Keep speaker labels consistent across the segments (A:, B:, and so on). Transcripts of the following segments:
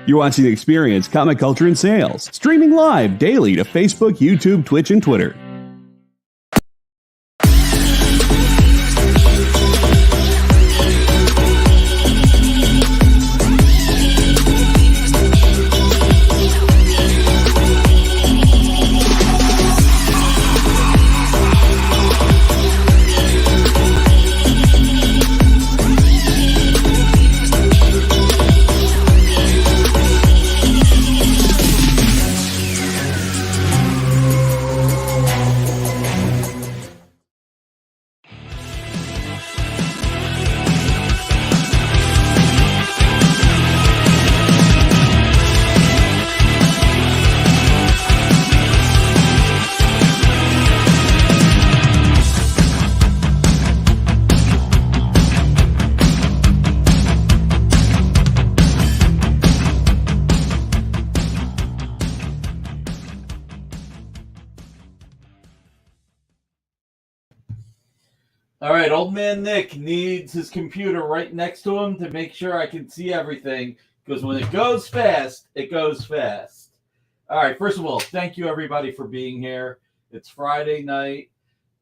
A: You're watching the Experience Comic Culture and Sales, streaming live daily to Facebook, YouTube, Twitch, and Twitter.
B: All right, old man Nick needs his computer right next to him to make sure I can see everything, because when it goes fast, it goes fast. All right, first of all, thank you everybody for being here. It's Friday night,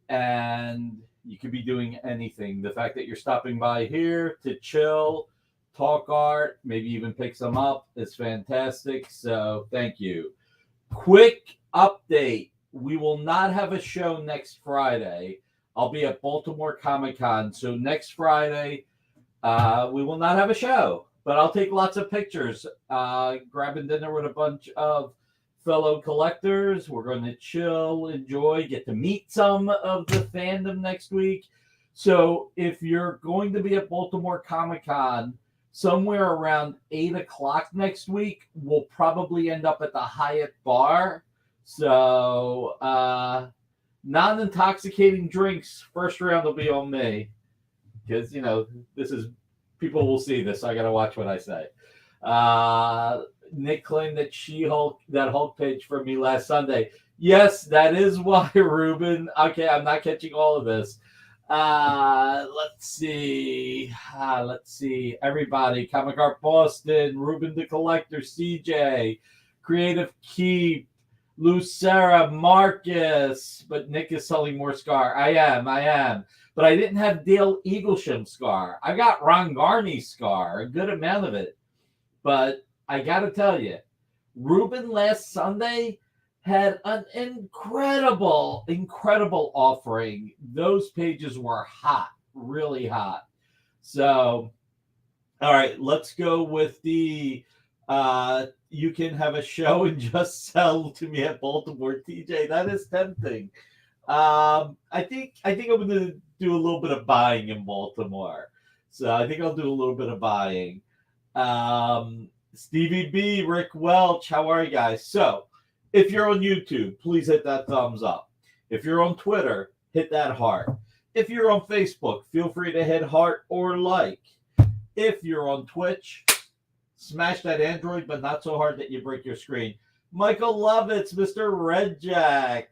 B: and you could be doing anything. The fact that you're stopping by here to chill, talk art, maybe even pick some up is fantastic, so thank you. Quick update. We will not have a show next Friday. I'll be at Baltimore Comic-Con, so next Friday we will not have a show, but I'll take lots of pictures, grabbing dinner with a bunch of fellow collectors. We're going to chill, enjoy, get to meet some of the fandom next week. So if you're going to be at Baltimore Comic-Con somewhere around 8 o'clock next week, we'll probably end up at the Hyatt Bar. So, non-intoxicating drinks, first round will be on me, because this is, people will see this, so I gotta watch what I say. Nick claimed that that Hulk page for me last Sunday. Yes, that is why, Ruben. Okay, I'm not catching all of this. Let's see, everybody: Comic Art Boston, Ruben the Collector, CJ, Creative Keep, Lucera, Marcus, but Nick is selling more Scar. I am. But I didn't have Dale Eaglesham Scar. I got Ron Garney Scar, a good amount of it. But I got to tell you, Ruben last Sunday had an incredible offering. Those pages were hot, really hot. So, all right, let's go with the... you can have a show and just sell to me at Baltimore, TJ. That is tempting. I think I'm going to do a little bit of buying in Baltimore. So I think I'll do a little bit of buying. Stevie B, Rick Welch, how are you guys? So if you're on YouTube, please hit that thumbs up. If you're on Twitter, hit that heart. If you're on Facebook, feel free to hit heart or like. If you're on Twitch, smash that Android, but not so hard that you break your screen. Michael Lovitz, Mr. Red Jack.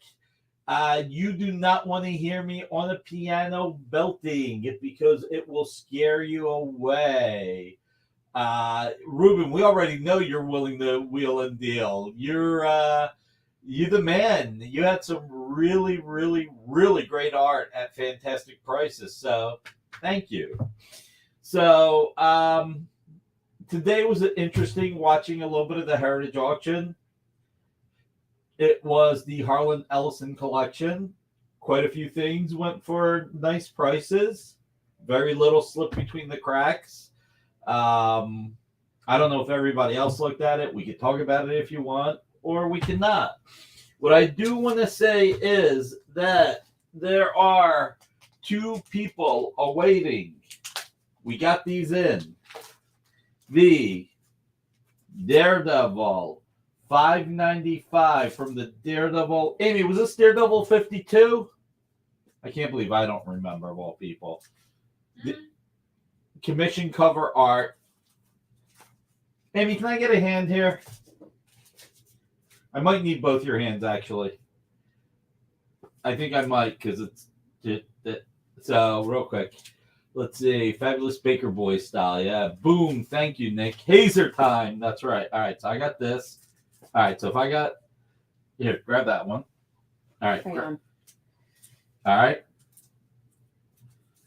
B: You do not want to hear me on a piano belting because it will scare you away. Ruben, we already know you're willing to wheel and deal. You're the man. You had some really, really, really great art at fantastic prices. So thank you. So, today was interesting watching a little bit of the Heritage Auction. It was the Harlan Ellison collection. Quite a few things went for nice prices. Very little slip between the cracks. I don't know if everybody else looked at it. We could talk about it if you want, or we cannot. What I do want to say is that there are two people awaiting. We got these in. The Daredevil $5.95 from the Daredevil. Amy, was this Daredevil 52? I can't believe I don't remember, of all people. The commission cover art. Amy, can I get a hand here? I might need both your hands, actually. I think I might, because it's... So, real quick. Let's see. Fabulous Baker Boy style. Yeah. Boom. Thank you, Nick. Hazer time. That's right. All right. So I got this. All right. So if I got. Here, grab that one. All right.
C: Hang on.
B: All right.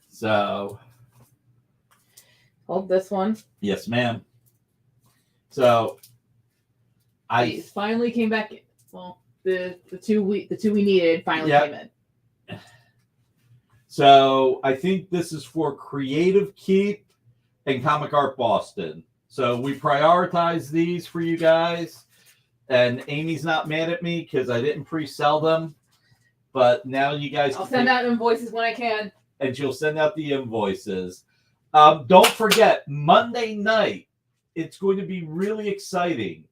B: So.
C: Hold this one.
B: Yes, ma'am. So.
C: These finally came back. Well, the two we needed finally came in.
B: So I think this is for Creative Keep and Comic Art Boston. So we prioritize these for you guys. And Amy's not mad at me because I didn't pre-sell them. But now you guys
C: I'll send out invoices when I can.
B: And she'll send out the invoices. Don't forget, Monday night, it's going to be really exciting.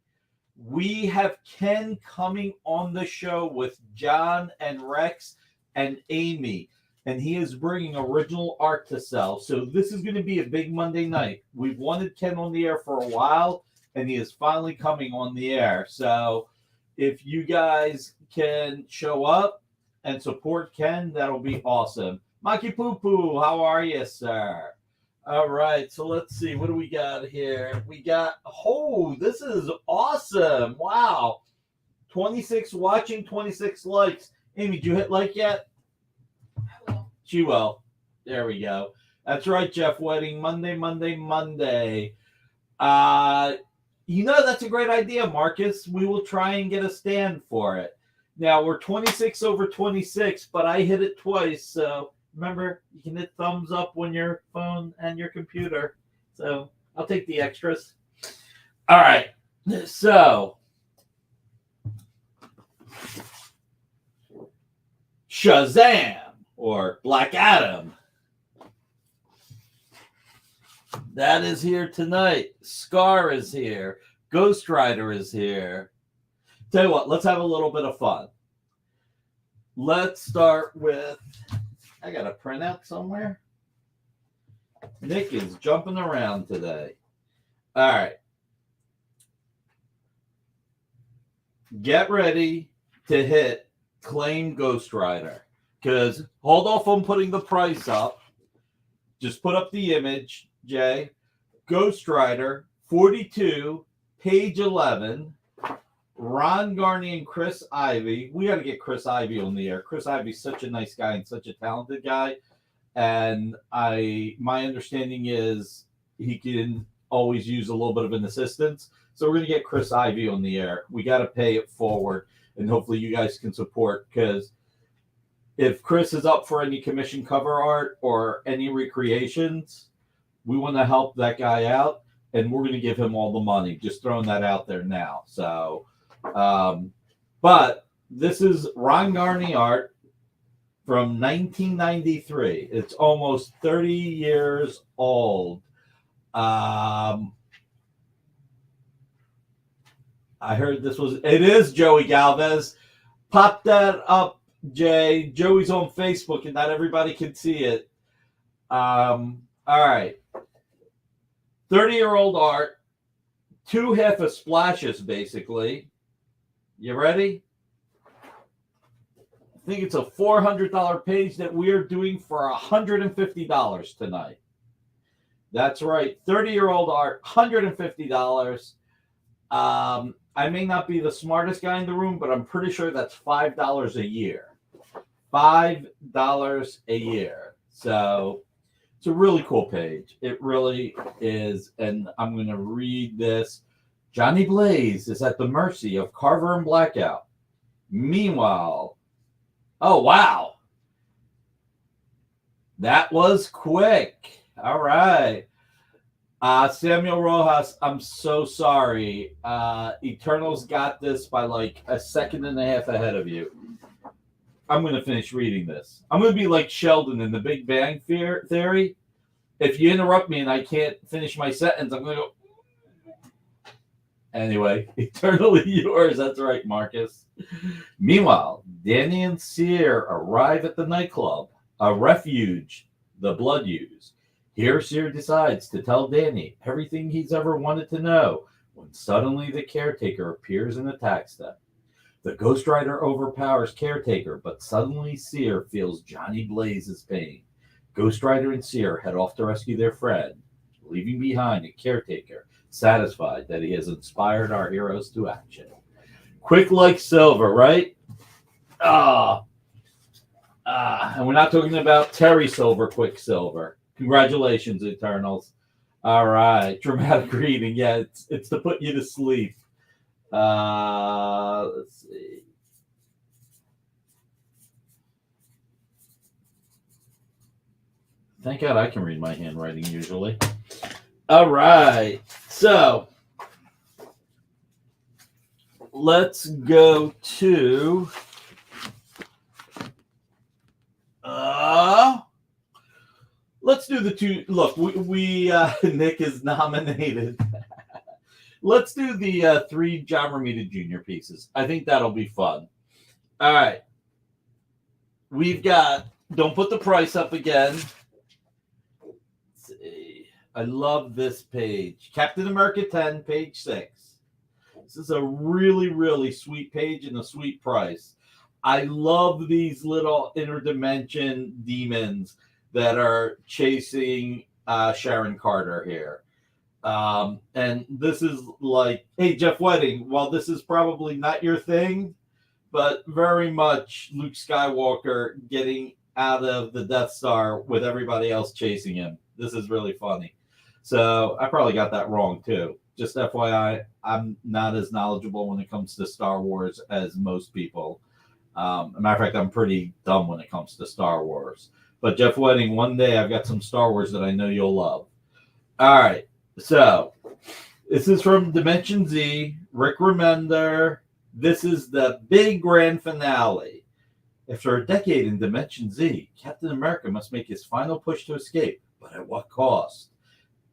B: We have Ken coming on the show with John and Rex and Amy. And he is bringing original art to sell. So this is going to be a big Monday night. We've wanted Ken on the air for a while, and he is finally coming on the air. So if you guys can show up and support Ken, that'll be awesome. Maki Poo Poo, how are you, sir? All right, so let's see. What do we got here? We got, this is awesome. Wow. 26 watching, 26 likes. Amy, did you hit like yet? She will. There we go. That's right, Jeff Wedding. Monday. That's a great idea, Marcus. We will try and get a stand for it. Now, we're 26 over 26, but I hit it twice. So remember, you can hit thumbs up when your phone and your computer. So I'll take the extras. All right. So Shazam! Or Black Adam. That is here tonight. Scar is here. Ghost Rider is here. Tell you what, let's have a little bit of fun. Let's start with, I got a printout somewhere. Nick is jumping around today. All right. Get ready to hit Claim Ghost Rider. Because hold off on putting the price up. Just put up the image, Jay. Ghost Rider, 42, page 11. Ron Garney and Chris Ivy. We got to get Chris Ivy on the air. Chris Ivy's such a nice guy and such a talented guy. And my understanding is he can always use a little bit of an assistance. So we're going to get Chris Ivy on the air. We got to pay it forward. And hopefully you guys can support, because if Chris is up for any commission cover art or any recreations, we want to help that guy out, and we're going to give him all the money. Just throwing that out there now. So, but this is Ron Garney art from 1993. It's almost 30 years old. I heard this was, it is Joey Galvez. Pop that up, Jay. Joey's on Facebook and not everybody can see it. All right. 30-year-old art. 2 half a splashes, basically. You ready? I think it's a $400 page that we're doing for $150 tonight. That's right. 30-year-old art, $150. I may not be the smartest guy in the room, but I'm pretty sure that's $5 a year. $5 a year. So it's a really cool page. It really is. And I'm going to read this. Johnny Blaze is at the mercy of Carver and Blackout. Meanwhile, oh, wow. That was quick. All right. Samuel Rojas, I'm so sorry. Eternals got this by like a second and a half ahead of you. I'm going to finish reading this. I'm going to be like Sheldon in The Big Bang Theory. If you interrupt me and I can't finish my sentence, I'm going to go. Anyway, eternally yours. That's right, Marcus. Meanwhile, Danny and Sear arrive at the nightclub, a refuge, the Blood Use. Here, Sear decides to tell Danny everything he's ever wanted to know when suddenly the caretaker appears and attacks them. The Ghost Rider overpowers caretaker, but suddenly Sear feels Johnny Blaze's pain. Ghost Rider and Seer head off to rescue their friend, leaving behind a caretaker, satisfied that he has inspired our heroes to action. Quick like silver, right? And we're not talking about Terry Silver, Quicksilver. Congratulations, Eternals. All right, dramatic reading. Yeah, it's to put you to sleep. Let's see. Thank God I can read my handwriting usually. All right, so let's go to let's do the two. Look, we Nick is nominated. Let's do the 3 John Romita Jr. pieces. I think that'll be fun. All right. We've got, don't put the price up again. Let's see. I love this page. Captain America 10, page 6. This is a really, really sweet page and a sweet price. I love these little interdimension demons that are chasing Sharon Carter here. And this is like, hey, Jeff Wedding, while this is probably not your thing, but very much Luke Skywalker getting out of the Death Star with everybody else chasing him. This is really funny. So I probably got that wrong too. Just FYI, I'm not as knowledgeable when it comes to Star Wars as most people. As a matter of fact, I'm pretty dumb when it comes to Star Wars. But Jeff Wedding, one day I've got some Star Wars that I know you'll love. All right. So, this is from Dimension Z, Rick Remender. This is the big grand finale. After a decade in Dimension Z, Captain America must make his final push to escape, but at what cost?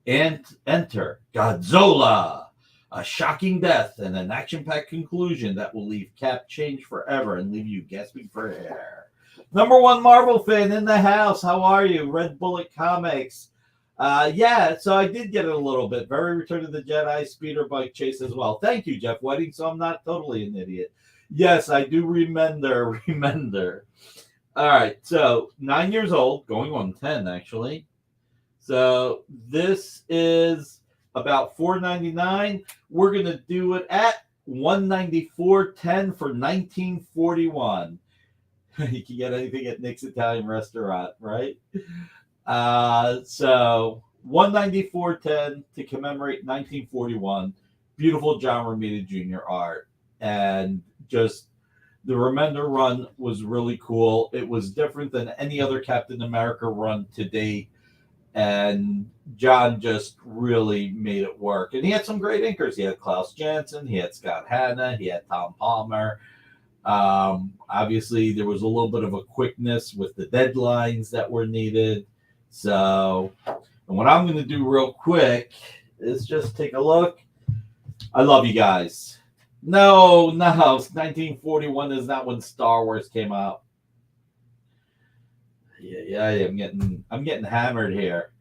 B: And enter Godzilla, a shocking death and an action-packed conclusion that will leave Cap changed forever and leave you gasping for air. Number 1 Marvel fan in the house. How are you? Red Bullet Comics. Yeah, so I did get it a little bit. Very Return of the Jedi, speeder bike chase as well. Thank you, Jeff Wedding, so I'm not totally an idiot. Yes, I do remember. All right, so 9 years old, going on 10, actually. So this is about $4.99. We're going to do it at $194.10 for 1941. You can get anything at Nick's Italian Restaurant, right? So $194.10 to commemorate 1941. Beautiful John Romita Jr. art. And just the Remender run was really cool. It was different than any other Captain America run to date. And John just really made it work. And he had some great inkers. He had Klaus Janson, he had Scott Hanna, he had Tom Palmer. Obviously, there was a little bit of a quickness with the deadlines that were needed. So, and what I'm going to do real quick is just take a look. I love you guys. No, 1941 is not when Star Wars came out. Yeah, I'm getting hammered here.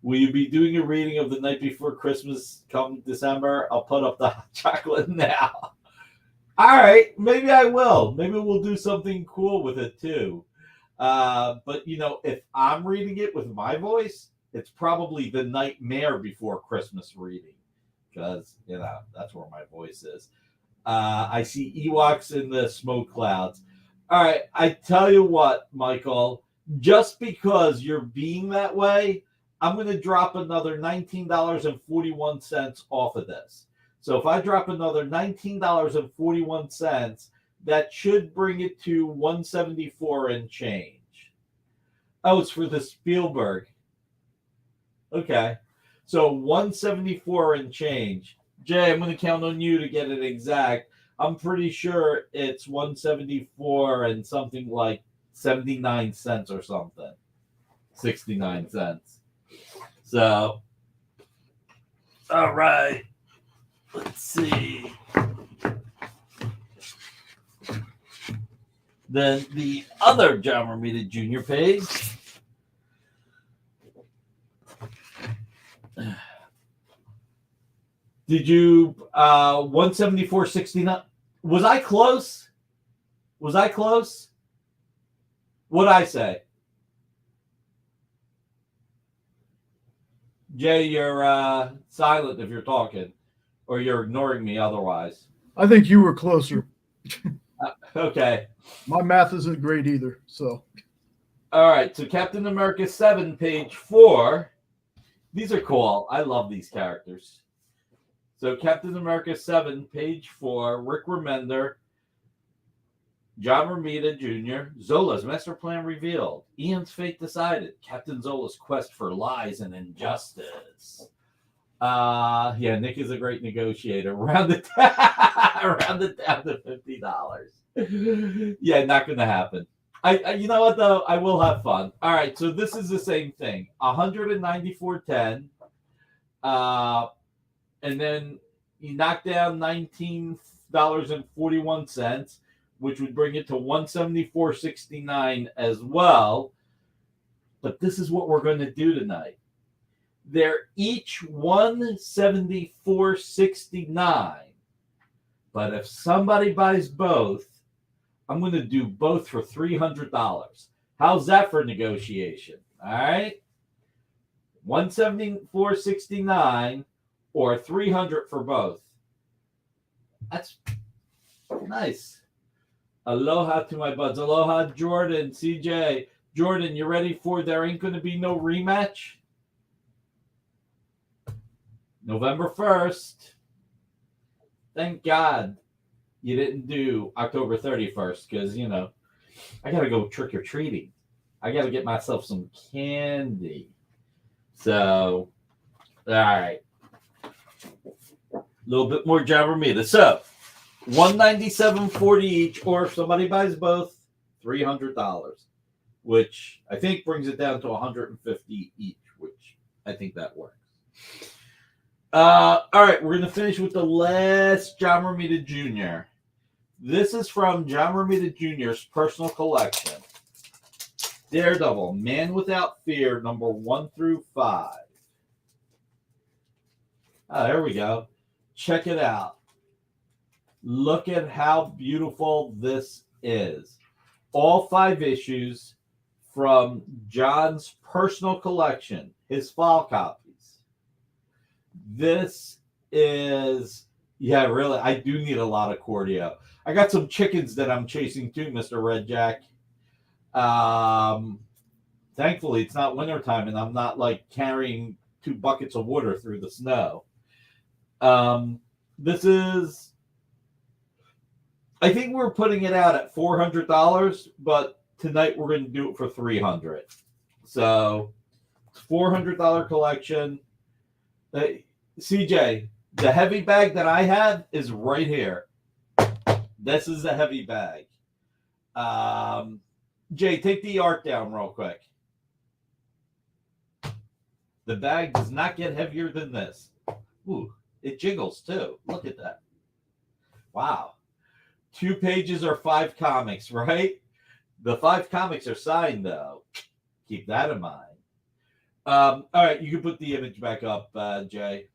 B: Will you be doing a reading of The Night Before Christmas come December? I'll put up the hot chocolate now. All right, maybe I will. Maybe we'll do something cool with it too. But you know, if I'm reading it with my voice, it's probably The Nightmare Before Christmas reading, because you know that's where my voice is. I see Ewoks in the smoke clouds. All right, I tell you what, Michael. Just because you're being that way, I'm going to drop another $19.41 off of this. So if I drop another $19.41, that should bring it to $174 and change. Oh, it's for the Spielberg. Okay. So $174 and change. Jay, I'm going to count on you to get it exact. I'm pretty sure it's $174 and something like 79 cents or something. 69 cents. So, all right. Let's see. Then the other John Romita Jr. page. Did you 174.69? Was I close? What'd I say? Jay, you're silent if you're talking, or you're ignoring me otherwise.
D: I think you were closer.
B: Okay.
D: My math isn't great either, so.
B: All right, so Captain America 7, page 4. These are cool. I love these characters. So Captain America 7, page 4, Rick Remender, John Romita Jr., Zola's master plan revealed. Ian's fate decided. Captain Zola's quest for lies and injustice. Yeah, Nick is a great negotiator. Round it down to $50. Yeah, not going to happen. I you know what though? I will have fun. All right, so this is the same thing. 194.10. And then you knock down $19.41, which would bring it to $174.69 as well. But this is what we're going to do tonight. They're each $174.69. But if somebody buys both, I'm going to do both for $300. How's that for negotiation? All right. $174.69 or $300 for both. That's nice. Aloha to my buds. Aloha, Jordan, CJ. Jordan, you ready for There Ain't Gonna Be No Rematch? November 1st. Thank God you didn't do October 31st because, you know, I got to go trick-or-treating. I got to get myself some candy. So, all right. A little bit more John Romita. So, $197.40 each, or if somebody buys both, $300, which I think brings it down to $150 each, which I think that works. All right, we're going to finish with the last John Romita Jr. This is from John Romita Jr.'s personal collection. Daredevil, Man Without Fear, number 1 through 5. Oh, there we go. Check it out. Look at how beautiful this is. All 5 issues from John's personal collection, his file copies. This is, yeah, really, I do need a lot of Cordio. I got some chickens that I'm chasing too, Mr. Red Jack. Thankfully, it's not wintertime and I'm not like carrying 2 buckets of water through the snow. This is, I think we're putting it out at $400, but tonight we're going to do it for $300. So, $400 collection. CJ, the heavy bag that I have is right here. This is a heavy bag. Jay, take the art down real quick. The bag does not get heavier than this. Ooh, it jiggles too. Look at that. Wow. 2 pages are 5 comics, right? The 5 comics are signed, though. Keep that in mind. All right, you can put the image back up, Jay.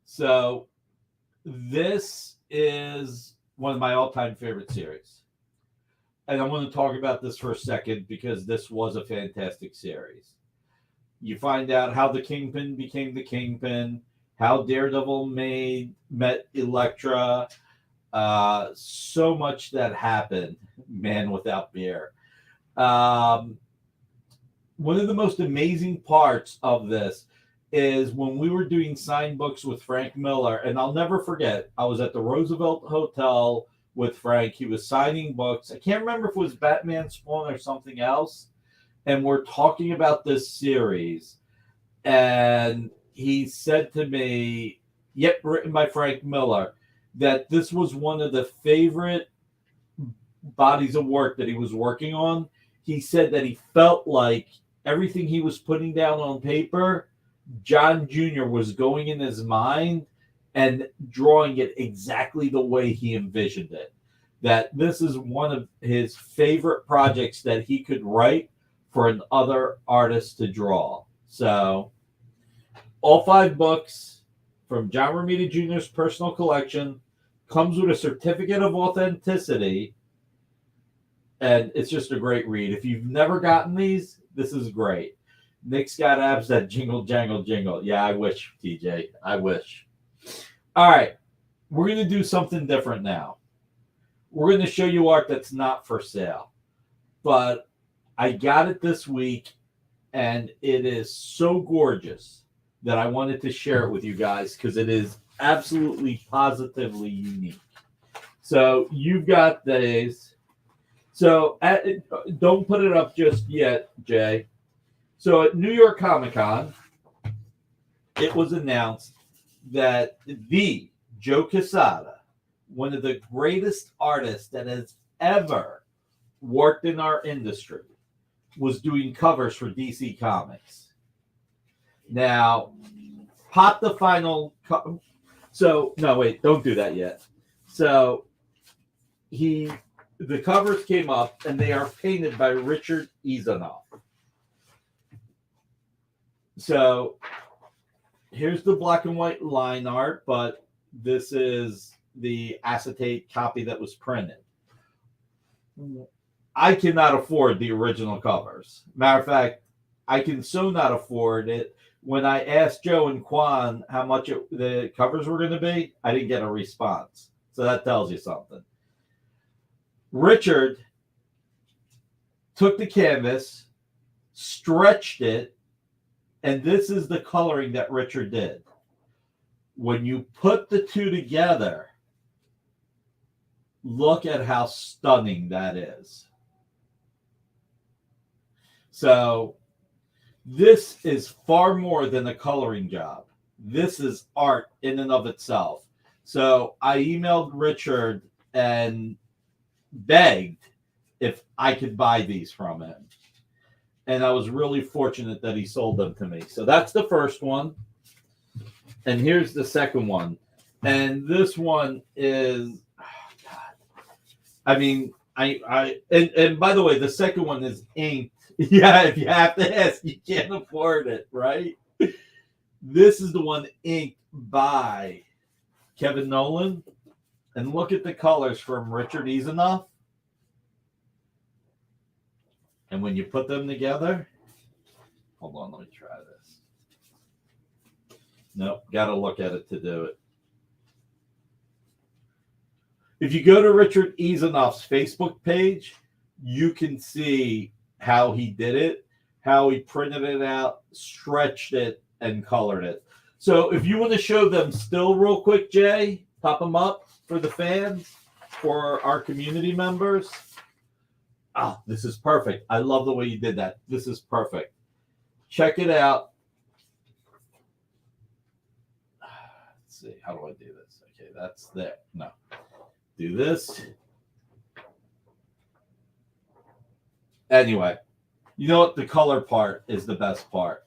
B: So this is one of my all-time favorite series. And I want to talk about this for a second because this was a fantastic series. You find out how the Kingpin became the Kingpin, how Daredevil met Elektra, so much that happened, Man Without Fear. One of the most amazing parts of this is when we were doing signed books with Frank Miller, and I'll never forget, I was at the Roosevelt Hotel with Frank. He was signing books. I can't remember if it was Batman Spawn or something else. And we're talking about this series. And he said to me, yep, written by Frank Miller, that this was one of the favorite bodies of work that he was working on. He said that he felt like everything he was putting down on paper, John Jr. was going in his mind and drawing it exactly the way he envisioned it. That this is one of his favorite projects that he could write for another artist to draw. So, all 5 books from John Romita Jr.'s personal collection comes with a certificate of authenticity, and it's just a great read. If you've never gotten these, this is great. Nick's got abs that jingle, jangle, jingle. Yeah, I wish, TJ. I wish. All right. We're going to do something different now. We're going to show you art that's not for sale. But I got it this week, and it is so gorgeous that I wanted to share it with you guys because it is absolutely positively unique. So you've got these. So don't put it up just yet, Jay. So at New York Comic Con, it was announced that the Joe Quesada, one of the greatest artists that has ever worked in our industry, was doing covers for DC Comics. Now, pop the final. So no, wait, don't do that yet. So the covers came up, and they are painted by Richard Izanoff. So here's the black and white line art, but this is the acetate copy that was printed. I cannot afford the original covers. Matter of fact, I can so not afford it. When I asked Joe and Quan how much the covers were going to be, I didn't get a response. So that tells you something. Richard took the canvas, stretched it, and this is the coloring that Richard did. When you put the two together, look at how stunning that is. So this is far more than a coloring job. This is art in and of itself. So I emailed Richard and begged if I could buy these from him. And I was really fortunate that he sold them to me. So that's the first one. And here's the second one. And this one is, oh God. I mean, and by the way, the second one is inked. Yeah, if you have to ask, you can't afford it, right? This is the one inked by Kevin Nolan. And look at the colors from Richard Izanoff. And when you put them together, hold on, let me try this. Nope, got to look at it to do it. If you go to Richard Izanoff's Facebook page, you can see how he did it, how he printed it out, stretched it, and colored it. So if you want to show them still real quick, Jay, pop them up for the fans, for our community members. Oh, this is perfect. I love the way you did that. This is perfect. Check it out. Let's see. How do I do this? Okay, that's there. No. Do this. Anyway, you know what? The color part is the best part.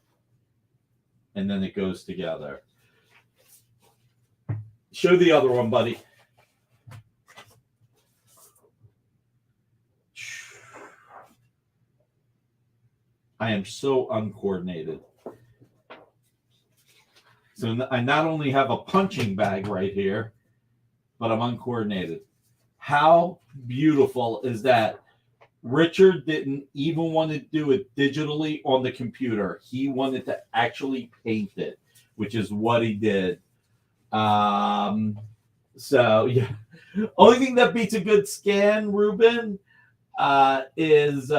B: And then it goes together. Show the other one, buddy. I am so uncoordinated. So I not only have a punching bag right here, but I'm uncoordinated. How beautiful is that? Richard didn't even want to do it digitally on the computer. He wanted to actually paint it, which is what he did. So yeah, only thing that beats a good scan, Ruben, is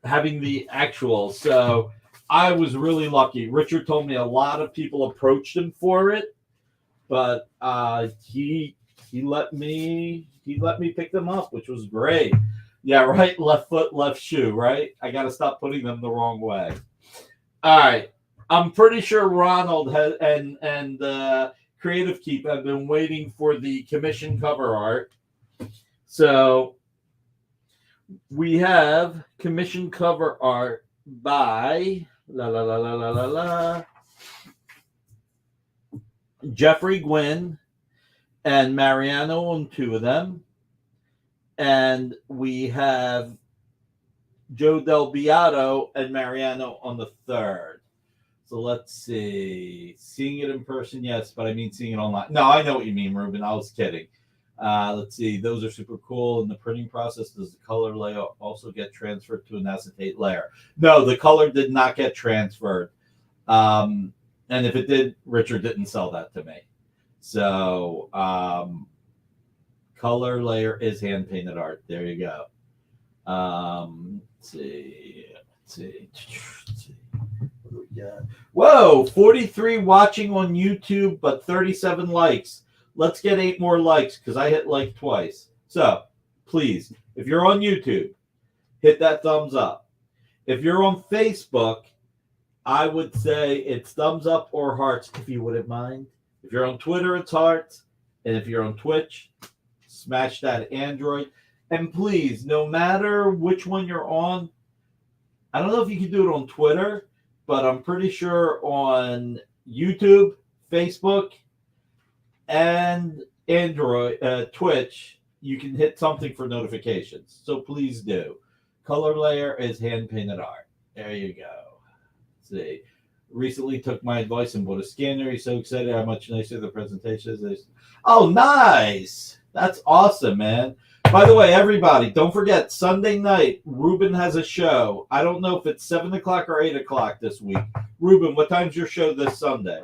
B: having the actual. So I was really lucky. Richard told me a lot of people approached him for it, but he let me pick them up, which was great. Yeah, right. Left foot, left shoe. Right. I got to stop putting them the wrong way. All right. I'm pretty sure Ronald has, and Creative Keep have been waiting for the commission cover art. So we have commission cover art by Jeffrey Gwen and Mariano on two of them. And we have Joe Del Beato and Mariano on the third. So let's see. Seeing it in person, yes, but I mean seeing it online. No, I know what you mean, Ruben. I was kidding. Let's see. Those are super cool. In the printing process, does the color layer also get transferred to an acetate layer? No, the color did not get transferred. And if it did, Richard didn't sell that to me. So color layer is hand painted art. There you go. Let's see. What do we got? Whoa, 43 watching on YouTube, but 37 likes. Let's get 8 more likes because I hit like twice. So please, if you're on YouTube, hit that thumbs up. If you're on Facebook, I would say it's thumbs up or hearts if you wouldn't mind. If you're on Twitter, it's hearts. And if you're on Twitch, smash that Android. And please, no matter which one you're on, I don't know if you can do it on Twitter, but I'm pretty sure on YouTube, Facebook, and Android, Twitch, you can hit something for notifications. So please do. Color layer is hand-painted art. There you go. Let's see. Recently took my advice and bought a scanner. He's so excited how much nicer the presentation is. Oh, nice. That's awesome, man. By the way, everybody, don't forget, Sunday night, Ruben has a show. I don't know if it's 7 o'clock or 8 o'clock this week. Ruben, what time's your show this Sunday?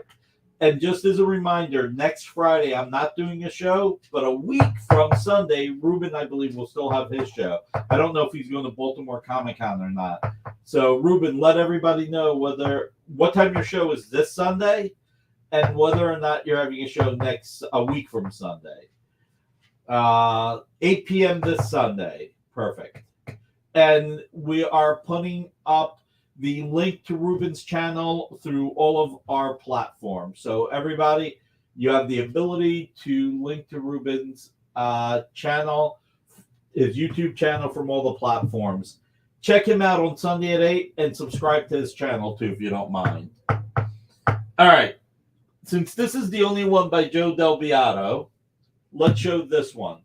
B: And just as a reminder, next Friday, I'm not doing a show, but a week from Sunday, Ruben, I believe, will still have his show. I don't know if he's going to Baltimore Comic-Con or not. So, Ruben, let everybody know what time your show is this Sunday and whether or not you're having a show a week from Sunday. 8 p.m. this Sunday. Perfect. And we are putting up the link to Ruben's channel through all of our platforms. So everybody, you have the ability to link to Ruben's channel, his YouTube channel from all the platforms. Check him out on Sunday at 8 and subscribe to his channel too, if you don't mind. All right. Since this is the only one by Joe Del Beato, let's show this one.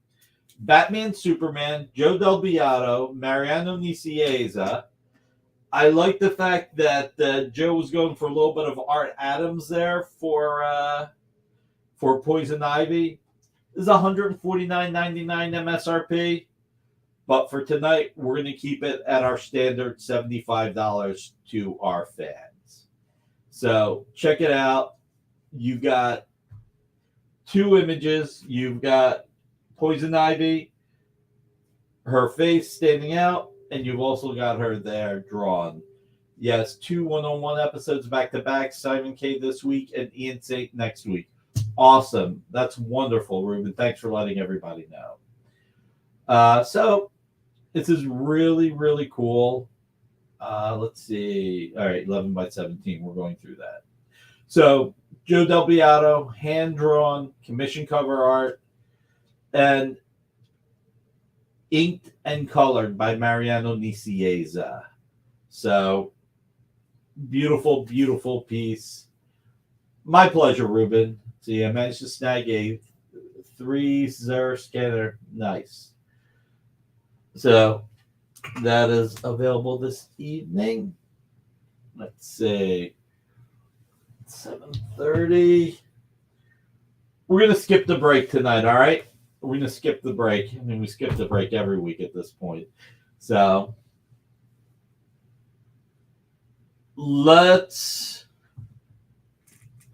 B: Batman, Superman, Joe Del Beato, Mariano Nicieza. I like the fact that Joe was going for a little bit of Art Adams there for Poison Ivy. This is $149.99 MSRP. But for tonight, we're going to keep it at our standard $75 to our fans. So check it out. You've got 2 images. You've got Poison Ivy, her face standing out, and you've also got her there drawn. Yes, 2 one-on-one episodes back-to-back. Simon K this week and Ian Saint next week. Awesome. That's wonderful, Ruben. Thanks for letting everybody know. So this is really, really cool. Let's see. All right, 11 by 17. We're going through that. So Joe Del Beato, hand-drawn, commission cover art, and inked and colored by Mariano Nicieza. So, beautiful, beautiful piece. My pleasure, Ruben. See, I managed to snag a 3 Zer scanner. Nice. So, that is available this evening. Let's see. 7:30. We're going to skip the break tonight, all right? We're going to skip the break. I mean, we skip the break every week at this point. So,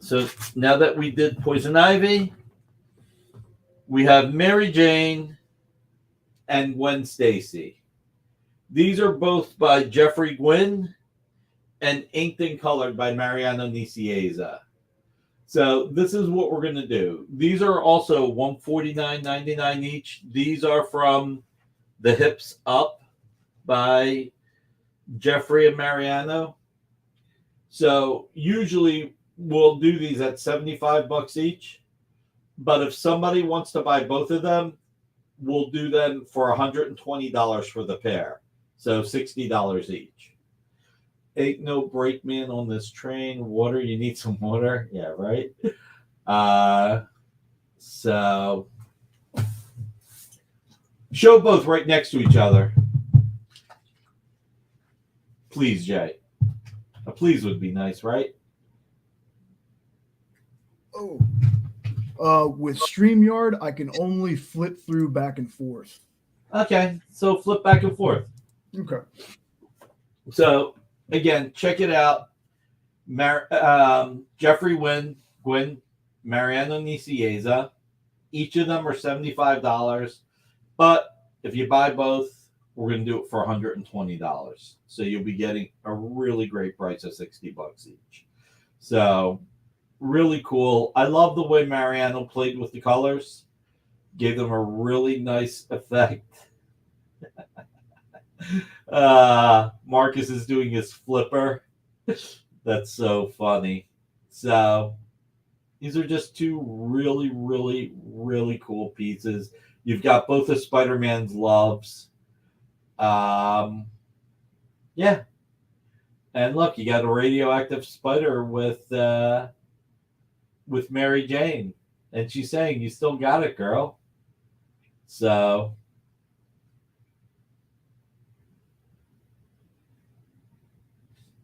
B: so now that we did Poison Ivy, we have Mary Jane and Gwen Stacy. These are both by Jeffrey Gwynn and inked and colored by Mariano Nicieza. So this is what we're going to do. These are also $149.99 each. These are from The Hips Up by Jeffrey and Mariano. So usually we'll do these at $75 each. But if somebody wants to buy both of them, we'll do them for $120 for the pair. So $60 each. Ain't no brakeman on this train. Water, you need some water. Yeah, right? So show both right next to each other. Please, Jay. A please would be nice, right?
D: Oh. With StreamYard, I can only flip through back and forth.
B: Okay, so flip back and forth.
D: Okay.
B: So again, check it out. Jeffrey Gwen, Mariano Nicieza. Each of them are $75. But if you buy both, we're going to do it for $120. So you'll be getting a really great price of $60 each. So really cool. I love the way Mariano played with the colors. Gave them a really nice effect. Marcus is doing his flipper. That's so funny. So these are just two really, really, really cool pieces. You've got both of Spider-Man's loves. Yeah. And look, you got a radioactive spider with Mary Jane. And she's saying, you still got it, girl. So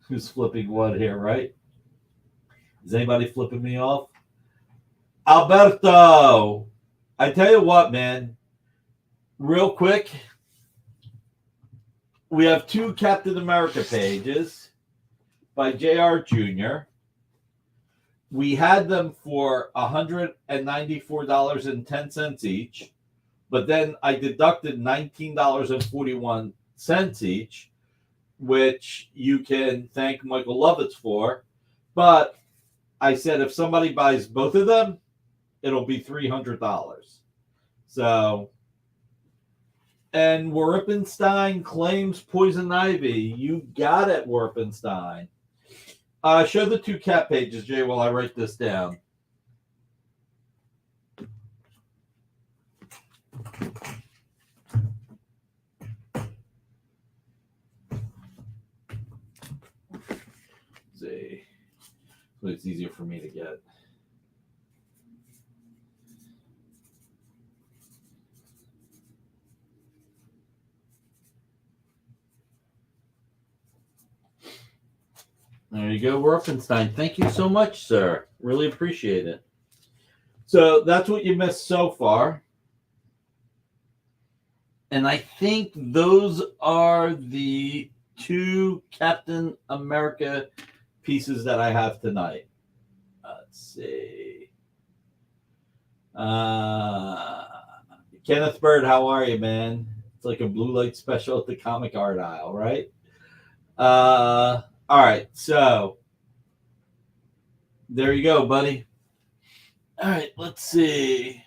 B: who's flipping what here, right? Is anybody flipping me off? Alberto, I tell you what, man. Real quick, we have two Captain America pages by J.R. Jr. We had them for $194.10 each, but then I deducted $19.41 each, which you can thank Michael Lovitz for. But I said if somebody buys both of them, it'll be $300. So, and Werpenstein claims Poison Ivy. You got it, Werpenstein. Show the two cat pages, Jay, while I write this down. Let's see. So it's easier for me to get. There you go, Werfenstein. Thank you so much, sir. Really appreciate it. So that's what you missed so far. And I think those are the two Captain America pieces that I have tonight. Let's see. Kenneth Bird, how are you, man? It's like a blue light special at the comic art aisle, right? All right, so there you go, buddy. All right, let's see.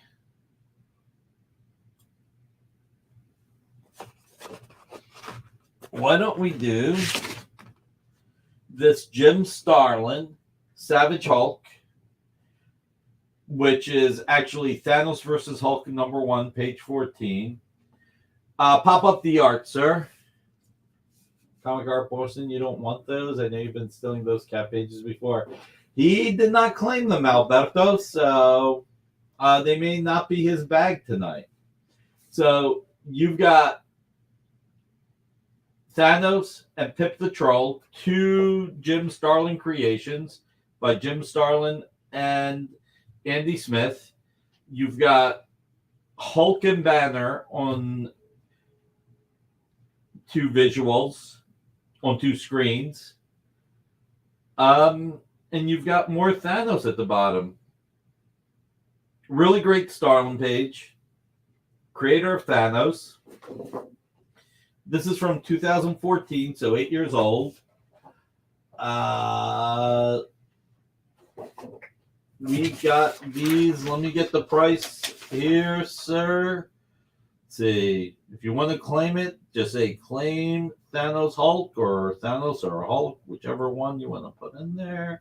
B: Why don't we do this Jim Starlin Savage Hulk, which is actually Thanos versus Hulk #1, page 14. Pop up the art, sir. Comic Art Boston, you don't want those? I know you've been stealing those cat pages before. He did not claim them, Alberto, so they may not be his bag tonight. So you've got Thanos and Pip the Troll, two Jim Starlin creations by Jim Starlin and Andy Smith. You've got Hulk and Banner on two visuals, on two screens. And you've got more Thanos at the bottom. Really great Starlin page. Creator of Thanos. This is from 2014, so 8 years old. We got these. Let me get the price here, sir. Let's see. If you want to claim it, just say claim Thanos Hulk or Thanos or Hulk, whichever one you want to put in there.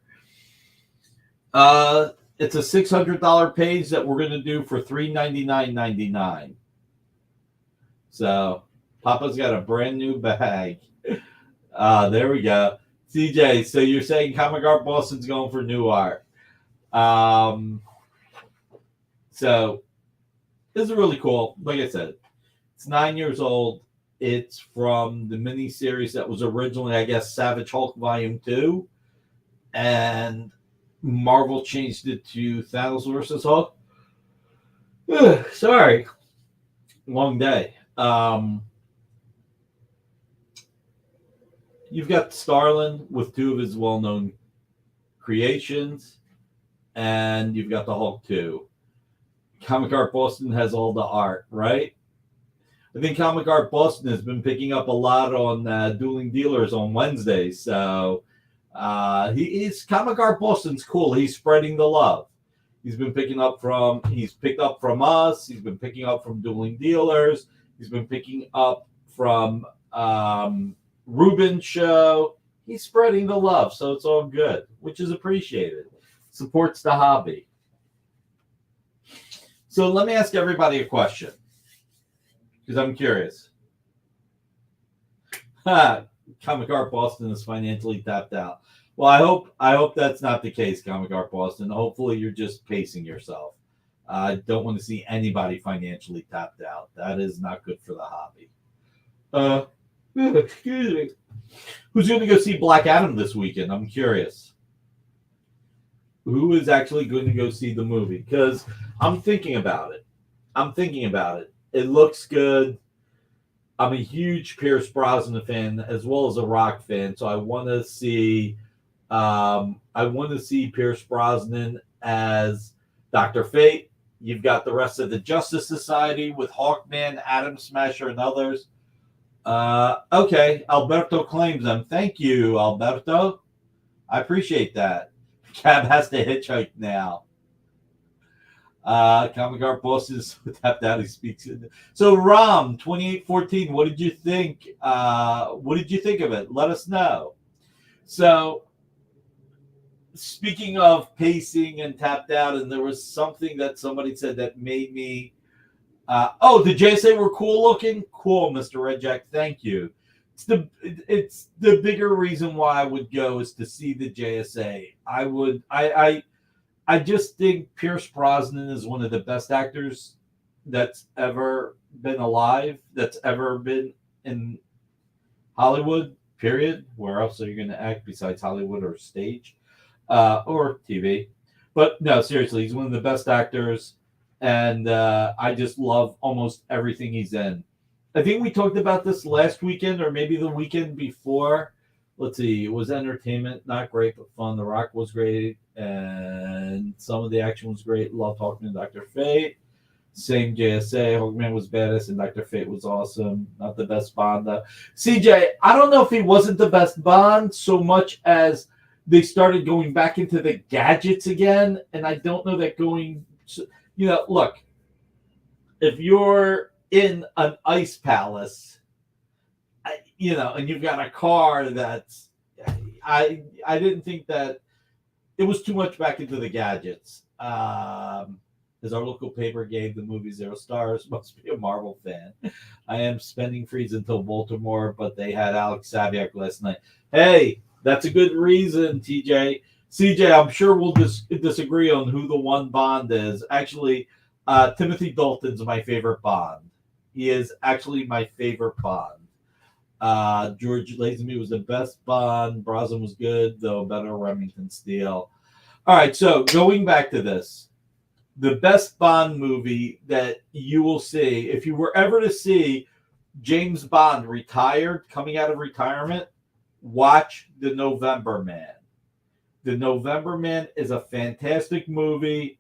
B: It's a $600 page that we're going to do for $399.99. So Papa's got a brand new bag. There we go. CJ, so you're saying Comic Art Boston's going for new art. So this is really cool. Like I said, it's 9 years old. It's from the miniseries that was originally, I guess, Savage Hulk Volume 2. And Marvel changed it to Thanos versus Hulk. Sorry. Long day. You've got Starlin with two of his well-known creations, and you've got the Hulk 2. Comic Art Boston has all the art, right? I think Comic Art Boston has been picking up a lot on Dueling Dealers on Wednesdays. So he's Comic Art Boston's cool. He's spreading the love. He's picked up from us. He's been picking up from Dueling Dealers. He's been picking up from Ruben's show. He's spreading the love, so it's all good, which is appreciated. Supports the hobby. So let me ask everybody a question, because I'm curious. Comic Art Boston is financially tapped out. Well, I hope that's not the case, Comic Art Boston. Hopefully you're just pacing yourself. I don't want to see anybody financially tapped out. That is not good for the hobby. Excuse me. Who's going to go see Black Adam this weekend? I'm curious. Who is actually going to go see the movie? Because I'm thinking about it. It looks good. I'm a huge Pierce Brosnan fan as well as a Rock fan, so I want to see Pierce Brosnan as Dr. Fate. You've got the rest of the Justice Society with Hawkman, Atom Smasher, and others. Okay, Alberto claims them. Thank you, Alberto. I appreciate that. Cab has to hitchhike now. Comic Art Boss is tapped out. He speaks. So, Rom 2814. What did you think? What did you think of it? Let us know. So, speaking of pacing and tapped out, and there was something that somebody said that made me. The JSA were cool looking. Cool, Mr. Red Jack. Thank you. It's the bigger reason why I would go is to see the JSA. I just think Pierce Brosnan is one of the best actors that's ever been alive, that's ever been in Hollywood, period. Where else are you going to act besides Hollywood or stage or TV? But no, seriously, he's one of the best actors, and I just love almost everything he's in. I think we talked about this last weekend or maybe the weekend before. Let's see. It was entertainment, not great, but fun. The Rock was great, and some of the action was great. Love Hawkman and Dr. Fate. Same JSA. Hawkman was badass, and Dr. Fate was awesome. Not the best Bond, though. CJ, I don't know if he wasn't the best Bond so much as they started going back into the gadgets again, and I don't know that going... look, if you're in an ice palace, and you've got a car that's, I didn't think that it was too much back into the gadgets. As our local paper gave the movie 0 stars, must be a Marvel fan. I am spending freeze until Baltimore, but they had Alex Saviak last night. Hey, that's a good reason, TJ. CJ, I'm sure we'll disagree on who the one Bond is. Actually, Timothy Dalton's my favorite Bond. He is actually my favorite Bond. George Lazenby was the best Bond. Brosnan was good, though better Remington Steele. All right, so going back to this, the best Bond movie that you will see, if you were ever to see James Bond retired, coming out of retirement, watch The November Man. The November Man is a fantastic movie.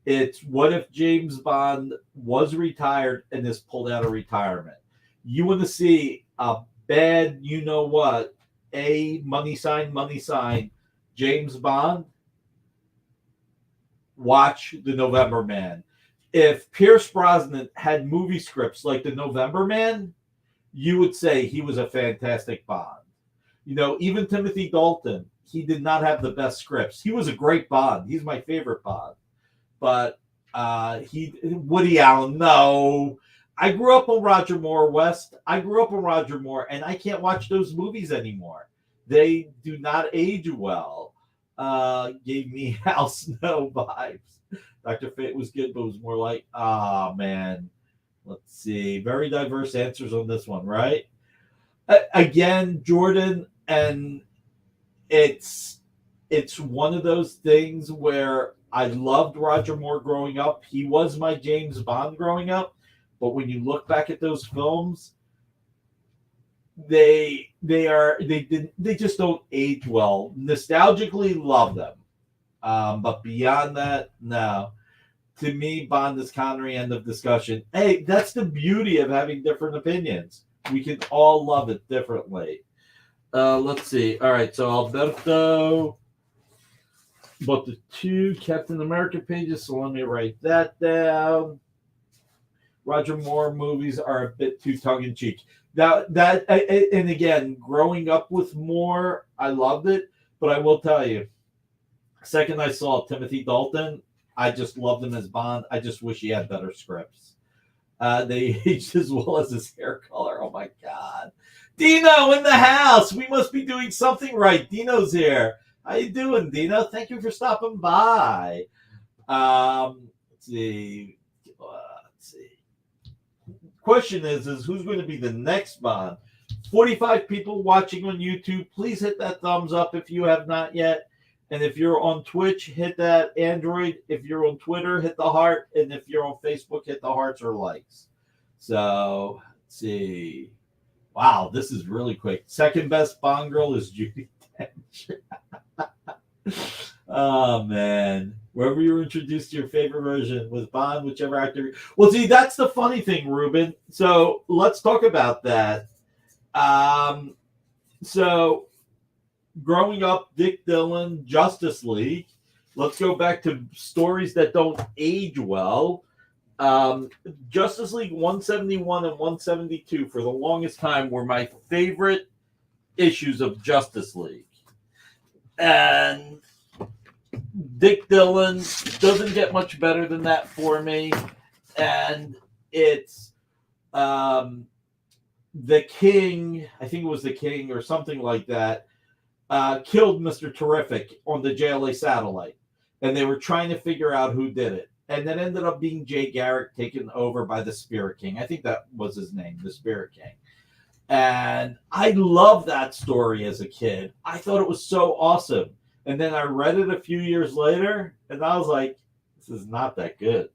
B: It's what if James Bond was retired and is pulled out of retirement. You want to see a bad, money sign, James Bond, watch The November Man. If Pierce Brosnan had movie scripts like The November Man, you would say he was a fantastic Bond. Even Timothy Dalton, he did not have the best scripts. He was a great Bond. He's my favorite Bond. But Woody Allen, no. I grew up on Roger Moore, West. I grew up on Roger Moore, and I can't watch those movies anymore. They do not age well. Gave me Al Snow vibes. Dr. Fate was good, but it was more like, man. Let's see. Very diverse answers on this one, right? Again, Jordan, and it's one of those things where I loved Roger Moore growing up. He was my James Bond growing up. But when you look back at those films, they just don't age well. Nostalgically love them. But beyond that, no. To me, Bond is Connery, end of discussion. Hey, that's the beauty of having different opinions. We can all love it differently. Let's see. All right, so Alberto bought the 2 Captain America pages, so let me write that down. Roger Moore movies are a bit too tongue-in-cheek. And again, growing up with Moore, I loved it, but I will tell you, second I saw Timothy Dalton, I just loved him as Bond. I just wish he had better scripts. They aged as well as his hair color. Oh, my God. Dino in the house. We must be doing something right. Dino's here. How you doing, Dino? Thank you for stopping by. Let's see. Question is who's going to be the next Bond? 45 people watching on YouTube. Please hit that thumbs up if you have not yet. And if you're on Twitch, hit that Android. If you're on Twitter, hit the heart. And if you're on Facebook, hit the hearts or likes. So, let's see. Wow, this is really quick. Second best Bond girl is Judi Dench. Oh, man. Wherever you were introduced to your favorite version was Bond, whichever actor. Well, see, that's the funny thing, Ruben. So let's talk about that. So growing up, Dick Dillon, Justice League. Let's go back to stories that don't age well. Justice League 171 and 172 for the longest time were my favorite issues of Justice League. And Dick Dillon doesn't get much better than that for me. And it's the King, I think it was the King or something like that, killed Mr. Terrific on the JLA satellite. And they were trying to figure out who did it. And that ended up being Jay Garrick taken over by the Spirit King. I think that was his name, the Spirit King. And I loved that story as a kid. I thought it was so awesome. And then I read it a few years later, and I was like, this is not that good.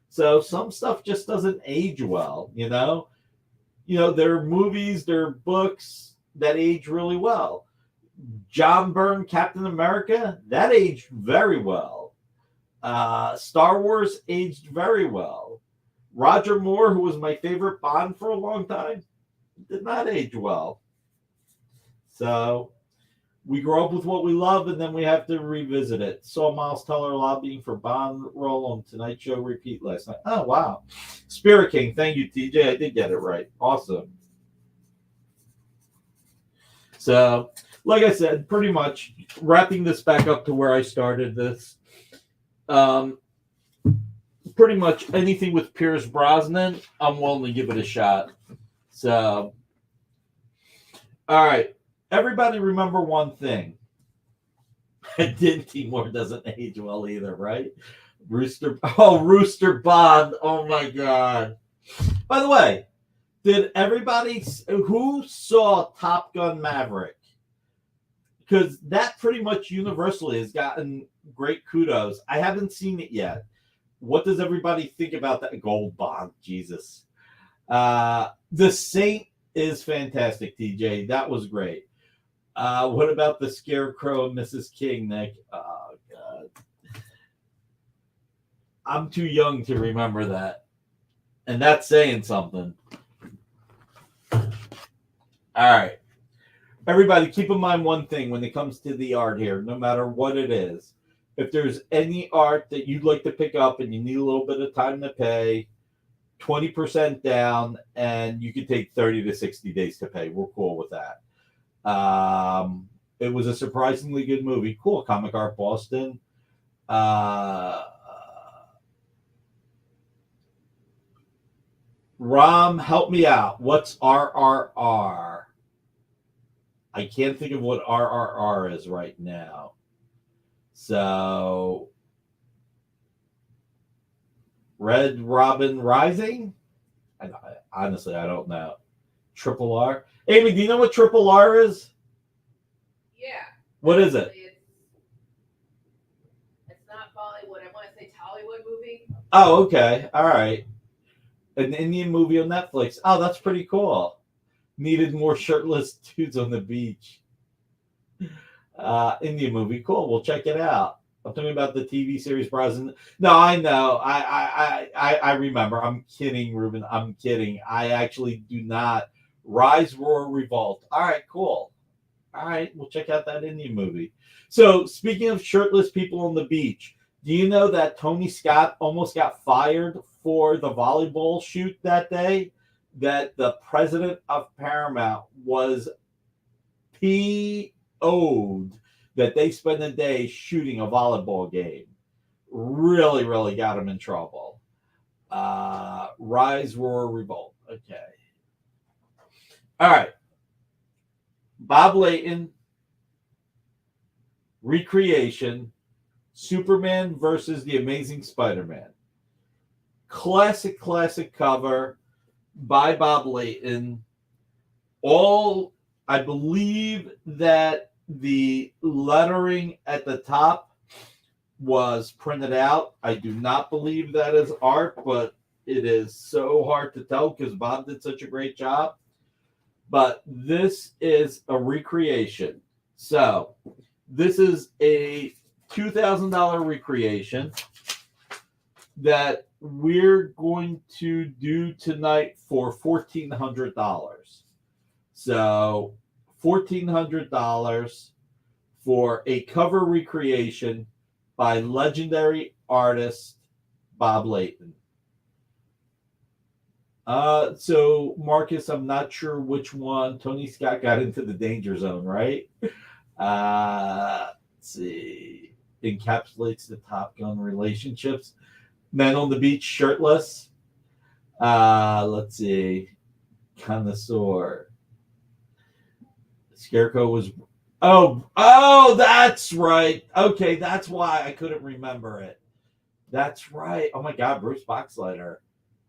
B: So some stuff just doesn't age well, you know? You know, there are movies, there are books that age really well. John Byrne, Captain America, that aged very well. Star Wars aged very well. Roger Moore, who was my favorite Bond for a long time, did not age well. So we grow up with what we love, and then we have to revisit it. Saw Miles Teller lobbying for Bond role on Tonight Show repeat last night. Oh, wow. Spirit King, thank you, TJ. I did get it right. Awesome. So, like I said, pretty much wrapping this back up to where I started this. Pretty much anything with Pierce Brosnan, I'm willing to give it a shot. So, all right. Everybody remember one thing. Din Timor doesn't age well either, right? Rooster Bond. Oh, my God. By the way, did everybody who saw Top Gun Maverick? Because that pretty much universally has gotten great kudos. I haven't seen it yet. What does everybody think about that? Gold Bond, Jesus. The Saint is fantastic, TJ. That was great. What about the Scarecrow and Mrs. King, Nick? Oh, God. I'm too young to remember that. And that's saying something. All right. Everybody, keep in mind one thing when it comes to the art here, no matter what it is. If there's any art that you'd like to pick up and you need a little bit of time to pay, 20% down, and you can take 30 to 60 days to pay. We're cool with that. It was a surprisingly good movie. Cool. Comic Art Boston. Rom, help me out. What's RRR? I can't think of what RRR is right now. So, Red Robin Rising? Honestly, I don't know. Triple R? Amy, do you know what Triple R is?
C: Yeah.
B: What is it?
C: It's
E: not Bollywood. I want to say Tollywood movie.
B: Oh, okay. All right. An Indian movie on Netflix. Oh, that's pretty cool. Needed more shirtless dudes on the beach. Indian movie. Cool. We'll check it out. I'm talking about the TV series Brazil. No, I know. I remember. I'm kidding, Ruben. I'm kidding. I actually do not. Rise, Roar, Revolt. All right, cool. All right, we'll check out that Indian movie. So, speaking of shirtless people on the beach, do you know that Tony Scott almost got fired for the volleyball shoot that day? That the president of Paramount was PO'd that they spent a day shooting a volleyball game. Really, really got him in trouble. Rise, Roar, Revolt. Okay. All right. Bob Layton, recreation, Superman versus the Amazing Spider-Man. Classic cover by Bob Layton. I believe that the lettering at the top was printed out. I do not believe that is art, but it is so hard to tell because Bob did such a great job. But this is a recreation. So this is a $2,000 recreation that we're going to do tonight for $1,400. So $1,400 for a cover recreation by legendary artist Bob Layton. So Marcus, I'm not sure which one. Tony Scott got into the danger zone, right? Let's see. Encapsulates the Top Gun relationships. Men on the beach shirtless. Let's see. Connoisseur. Scarecrow was. Oh, that's right. Okay, that's why I couldn't remember it. That's right. Oh my God, Bruce Boxleiter.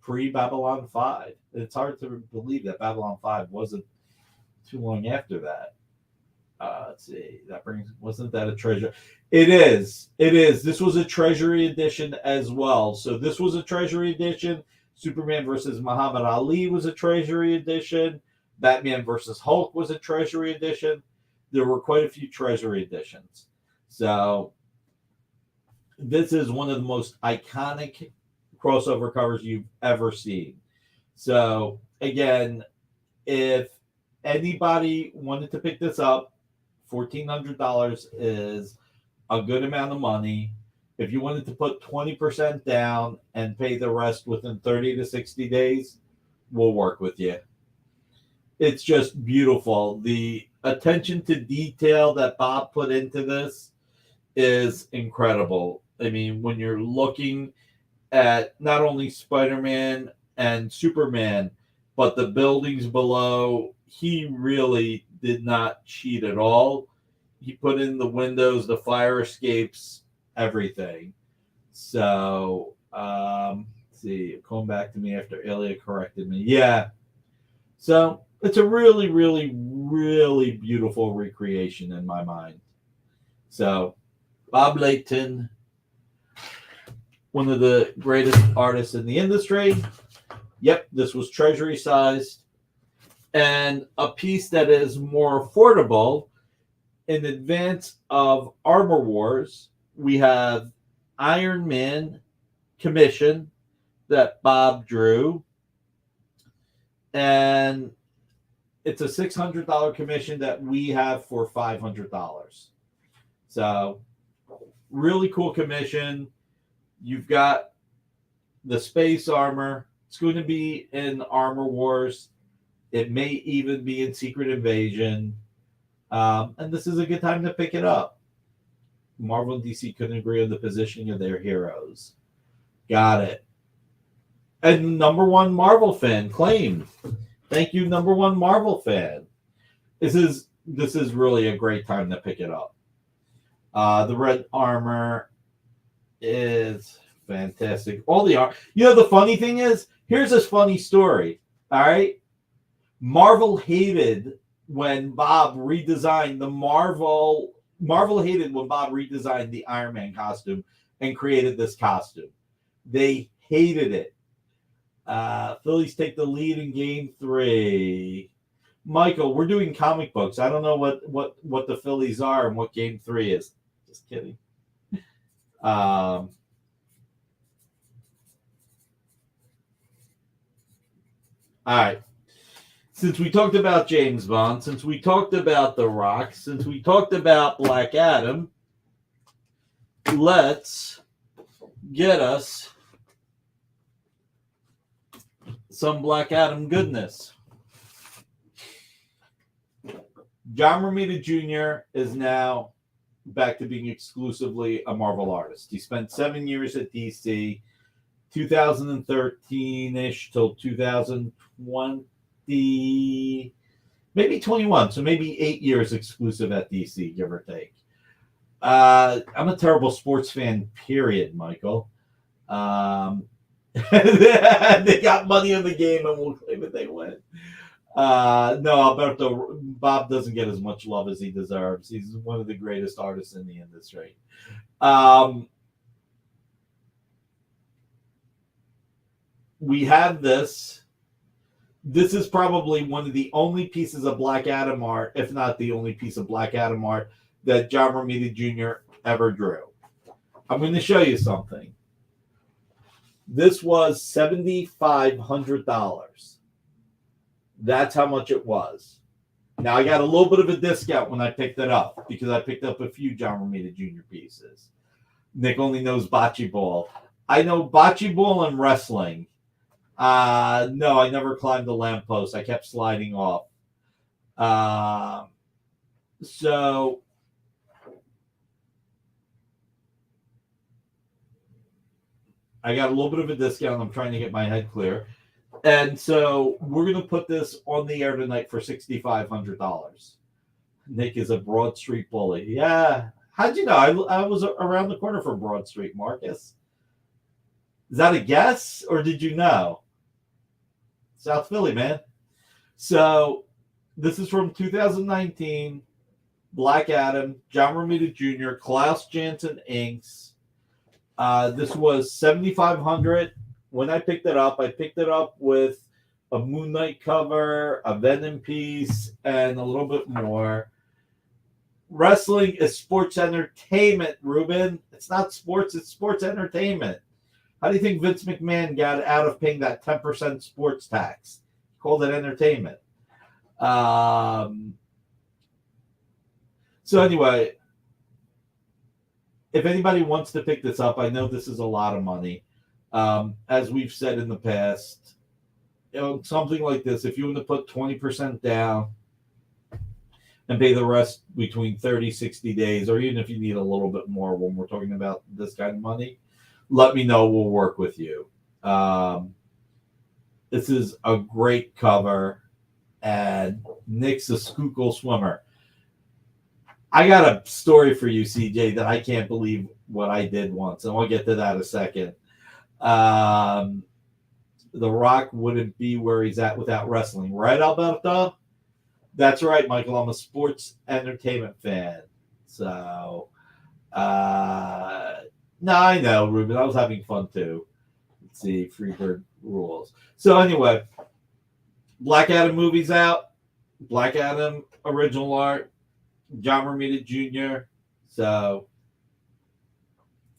B: Pre-Babylon 5. It's hard to believe that Babylon 5 wasn't too long after that. Let's see. Wasn't that a treasure? It is. This was a treasury edition as well. So this was a treasury edition. Superman versus Muhammad Ali was a treasury edition. Batman versus Hulk was a treasury edition. There were quite a few treasury editions. So this is one of the most iconic crossover covers you've ever seen. So again, if anybody wanted to pick this up, $1,400 is a good amount of money. If you wanted to put 20% down and pay the rest within 30 to 60 days, we'll work with you. It's just beautiful. The attention to detail that Bob put into this is incredible. I mean, when you're looking at not only Spider-Man and Superman, but the buildings below, he really did not cheat at all. He put in the windows, the fire escapes, everything. So, let's see, come back to me after Elia corrected me. Yeah. So it's a really, really, really beautiful recreation in my mind. So Bob Layton, one of the greatest artists in the industry. Yep, this was treasury sized. And a piece that is more affordable. In advance of Armor Wars, we have Iron Man commission that Bob drew. And it's a $600 commission that we have for $500. So really cool commission. You've got the space armor. It's going to be in Armor Wars. It may even be in Secret Invasion. And this is a good time to pick it up. Marvel and DC couldn't agree on the positioning of their heroes. Got it. And number one Marvel fan claimed. Thank you, number one Marvel fan. This is really a great time to pick it up. The red armor is fantastic. All the art. You know, the funny thing is, here's this funny story. All right. Marvel hated when Bob redesigned the Marvel hated when Bob redesigned the Iron Man costume and created this costume. They hated it. Phillies take the lead in game 3. Michael, we're doing comic books. I don't know what the Phillies are and what game 3 is. Just kidding. All right. Since we talked about James Bond, since we talked about The Rock, since we talked about Black Adam, let's get us some Black Adam goodness. John Romita Jr. is now back to being exclusively a Marvel artist. He spent 7 years at DC, 2013-ish till 2020, maybe 21, so maybe 8 years exclusive at DC, give or take. I'm a terrible sports fan, period, Michael. They got money in the game and we'll claim that they win. No, Alberto, Bob doesn't get as much love as he deserves. He's one of the greatest artists in the industry. We have this. This is probably one of the only pieces of Black Adam art, if not the only piece of Black Adam art, that John Romita Jr. ever drew. I'm going to show you something. This was $7,500. That's how much it was. Now, I got a little bit of a discount when I picked it up because I picked up a few John Romita Jr. pieces. Nick only knows bocce ball. I know bocce ball and wrestling. No, I never climbed the lamppost. I kept sliding off. So I got a little bit of a discount. I'm trying to get my head clear. And so we're going to put this on the air tonight for $6,500. Nick is a Broad Street bully. Yeah. How'd you know? I was around the corner from Broad Street, Marcus. Is that a guess or did you know? South Philly, man. So this is from 2019. Black Adam, John Romita Jr., Klaus Janson inks. This was $7,500. When I picked it up with a Moon Knight cover, a Venom piece, and a little bit more. Wrestling is sports entertainment, Ruben. It's not sports, it's sports entertainment. How do you think Vince McMahon got out of paying that 10% sports tax? He called it entertainment. So anyway, if anybody wants to pick this up, I know this is a lot of money. As we've said in the past, something like this, if you want to put 20% down and pay the rest between 30, 60 days, or even if you need a little bit more when we're talking about this kind of money, let me know. We'll work with you. This is a great cover, and Nick's a Schuylkill swimmer. I got a story for you, CJ, that I can't believe what I did once, and I'll get to that in a second. The Rock wouldn't be where he's at without wrestling. Right, Alberto? That's right, Michael. I'm a sports entertainment fan. So, no, I know, Ruben. I was having fun, too. Let's see. Freebird rules. So, anyway, Black Adam movie's out. Black Adam original art. John Romita Jr. So,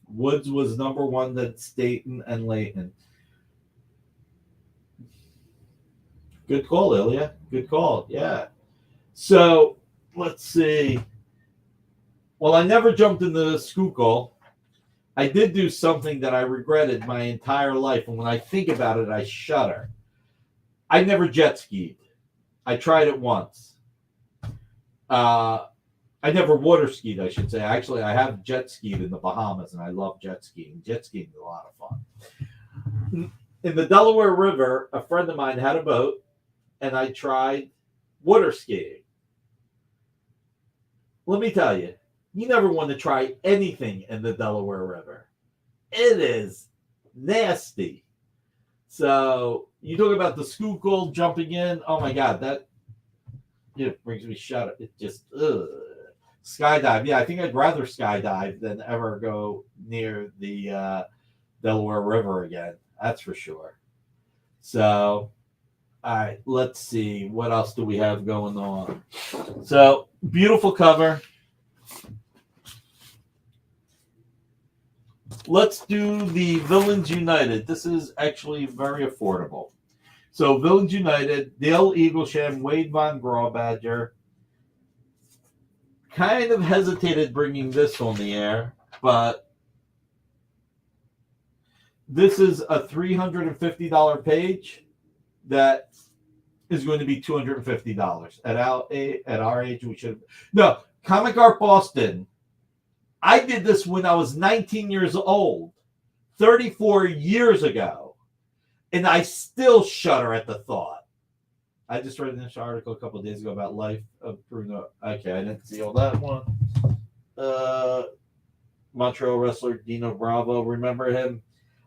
B: Woods was number one, then Staten and Layton. Good call, Ilya. Good call. Yeah. So, let's see. Well, I never jumped in the Schuylkill. I did do something that I regretted my entire life. And when I think about it, I shudder. I never jet skied. I tried it once. I never water skied, I should say. Actually, I have jet skied in the Bahamas, and I love jet skiing. Jet skiing is a lot of fun. In the Delaware River, a friend of mine had a boat, and I tried water skiing. Let me tell you, you never want to try anything in the Delaware River. It is nasty. So, you talk about the Schuylkill jumping in. Oh, my God, that it brings me shudder. It just, ugh. Skydive. Yeah, I think I'd rather skydive than ever go near the Delaware River again. That's for sure. So, all right, let's see. What else do we have going on? So, beautiful cover. Let's do the Villains United. This is actually very affordable. So, Villains United, Dale Eaglesham, Wade Von Grawbadger. Kind of hesitated bringing this on the air, but this is a $350 page that is going to be $250. At our age, we should. No, Comic Art Boston. I did this when I was 19 years old, 34 years ago, and I still shudder at the thought. I just read this article a couple of days ago about life of Bruno. Okay, I didn't see all that one. Montreal wrestler Dino Bravo, remember him?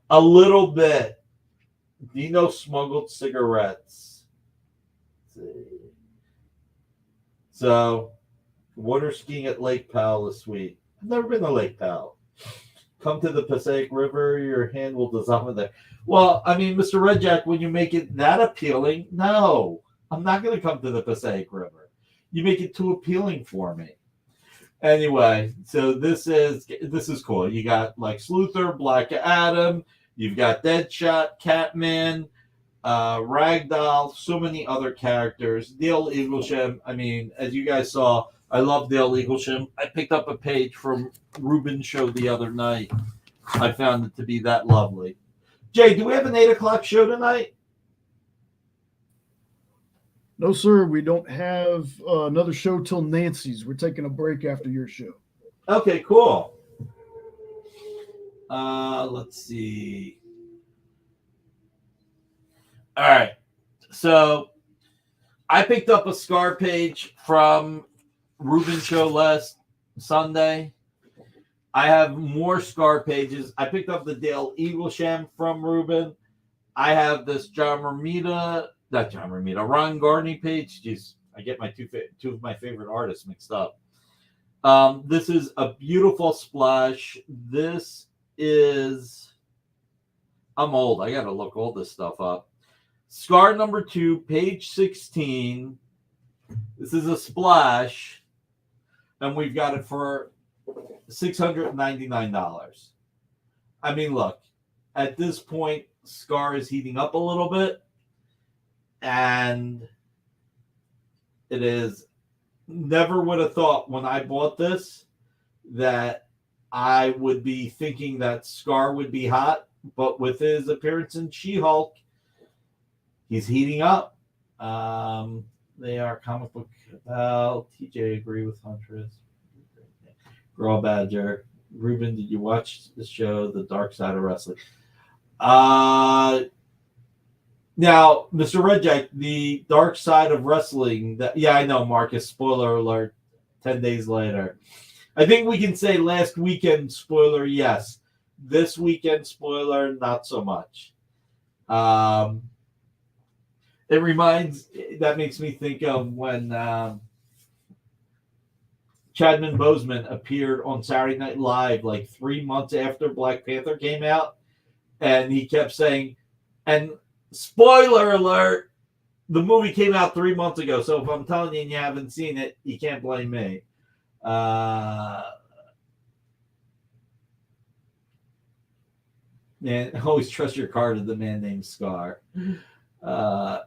B: A little bit. Dino smuggled cigarettes. Let's see. So, water skiing at Lake Powell this week. I've never been to Lake Powell. Come to the Passaic River, your hand will dissolve there. Well, I mean, Mr. Redjack, when you make it that appealing, no. I'm not going to come to the Passaic River. You make it too appealing for me. Anyway, so this is cool. You got Lex Luthor, Black Adam, you've got Deadshot, Catman, Ragdoll, so many other characters. Dale Eaglesham, I mean, as you guys saw, I love Dale Eaglesham. I picked up a page from Ruben's show the other night. I found it to be that lovely. Jay, do we have an 8 o'clock show tonight?
D: No, sir. We don't have another show till Nancy's. We're taking a break after your show.
B: Okay, cool. Let's see. All right. So I picked up a Scar page from Ruben's show last Sunday. I have more Scar pages. I picked up the Dale Eaglesham from Ruben. I have this Ron Garney page. Jeez, I get my two of my favorite artists mixed up. This is a beautiful splash. This is, I'm old. I got to look all this stuff up. Scar number 2, page 16. This is a splash, and we've got it for $699. I mean, look, at this point, Scar is heating up a little bit. And it is, never would have thought when I bought this that I would be thinking that Scar would be hot, but with his appearance in She-Hulk, he's heating up. They are comic book about TJ agree with Huntress. Girl Badger. Ruben, did you watch the show The Dark Side of Wrestling? Now, Mr. Redjack, the Dark Side of Wrestling. Yeah, I know, Marcus. Spoiler alert. 10 days later. I think we can say last weekend spoiler, yes. This weekend spoiler, not so much. That makes me think of when Chadman Boseman appeared on Saturday Night Live like 3 months after Black Panther came out. And he kept saying, and spoiler alert, the movie came out 3 months ago. So if I'm telling you and you haven't seen it, you can't blame me. Man, always trust your card to the man named Scar. Ron